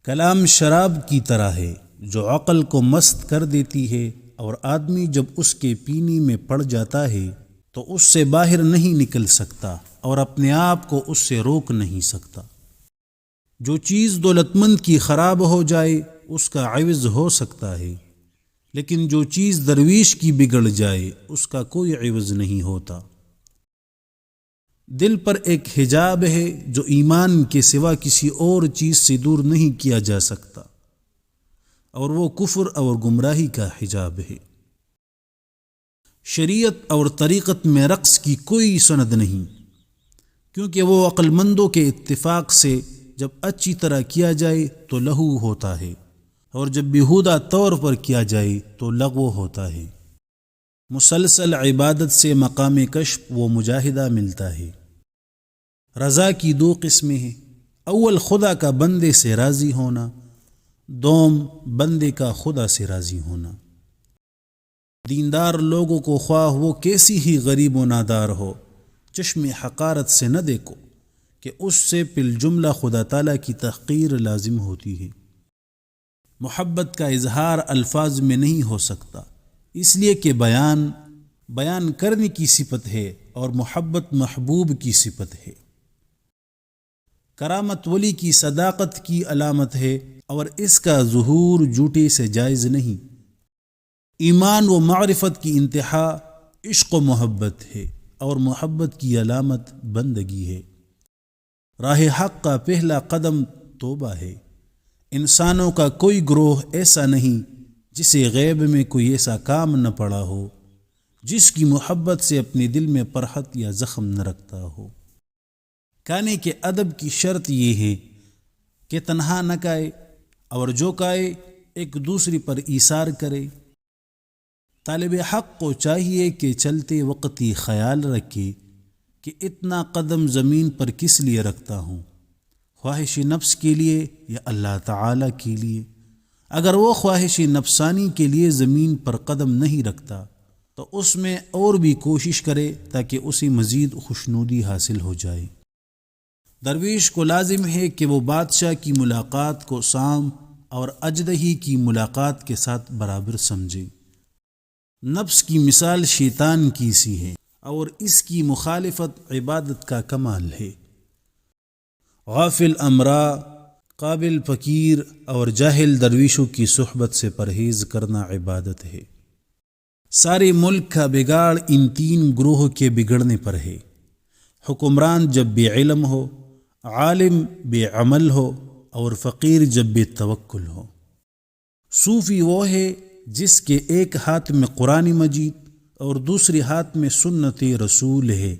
کلام شراب کی طرح ہے جو عقل کو مست کر دیتی ہے، اور آدمی جب اس کے پینے میں پڑ جاتا ہے تو اس سے باہر نہیں نکل سکتا اور اپنے آپ کو اس سے روک نہیں سکتا۔ جو چیز دولت مند کی خراب ہو جائے اس کا عوض ہو سکتا ہے، لیکن جو چیز درویش کی بگڑ جائے اس کا کوئی عوض نہیں ہوتا۔ دل پر ایک حجاب ہے جو ایمان کے سوا کسی اور چیز سے دور نہیں کیا جا سکتا، اور وہ کفر اور گمراہی کا حجاب ہے۔ شریعت اور طریقت میں رقص کی کوئی سند نہیں، کیونکہ وہ عقل مندوں کے اتفاق سے جب اچھی طرح کیا جائے تو لہو ہوتا ہے، اور جب بیہودہ طور پر کیا جائے تو لغو ہوتا ہے۔ مسلسل عبادت سے مقام کشف و مجاہدہ ملتا ہے۔ رضا کی دو قسمیں ہیں، اول خدا کا بندے سے راضی ہونا، دوم بندے کا خدا سے راضی ہونا۔ دیندار لوگوں کو خواہ وہ کیسی ہی غریب و نادار ہو، چشم حقارت سے نہ دیکھو کہ اس سے بالجملہ خدا تعالیٰ کی تحقیر لازم ہوتی ہے۔ محبت کا اظہار الفاظ میں نہیں ہو سکتا، اس لیے کہ بیان کرنے کی صفت ہے اور محبت محبوب کی صفت ہے۔ کرامت ولی کی صداقت کی علامت ہے، اور اس کا ظہور جھوٹے سے جائز نہیں۔ ایمان و معرفت کی انتہا عشق و محبت ہے، اور محبت کی علامت بندگی ہے۔ راہ حق کا پہلا قدم توبہ ہے۔ انسانوں کا کوئی گروہ ایسا نہیں جسے غیب میں کوئی ایسا کام نہ پڑا ہو جس کی محبت سے اپنے دل میں فرحت یا زخم نہ رکھتا ہو۔ کہنے کے ادب کی شرط یہ ہے کہ تنہا نہ کہے، اور جو کہے ایک دوسرے پر ایثار کرے۔ طالب حق کو چاہیے کہ چلتے وقت یہ خیال رکھے کہ اتنا قدم زمین پر کس لیے رکھتا ہوں، خواہش نفس کے لیے یا اللہ تعالی کے لیے؟ اگر وہ خواہش نفسانی کے لیے زمین پر قدم نہیں رکھتا تو اس میں اور بھی کوشش کرے تاکہ اسے مزید خوشنودی حاصل ہو جائے۔ درویش کو لازم ہے کہ وہ بادشاہ کی ملاقات کو سام اور اجدہی کی ملاقات کے ساتھ برابر سمجھے۔ نفس کی مثال شیطان کی سی ہے، اور اس کی مخالفت عبادت کا کمال ہے۔ غافل امرا، قابل فقیر اور جاہل درویشوں کی صحبت سے پرہیز کرنا عبادت ہے۔ سارے ملک کا بگاڑ ان تین گروہ کے بگڑنے پر ہے۔ حکمران جب بے علم ہو، عالم بے عمل ہو، اور فقیر جب بے توکل ہو۔ صوفی وہ ہے جس کے ایک ہاتھ میں قرآن مجید اور دوسرے ہاتھ میں سنت رسول ہے،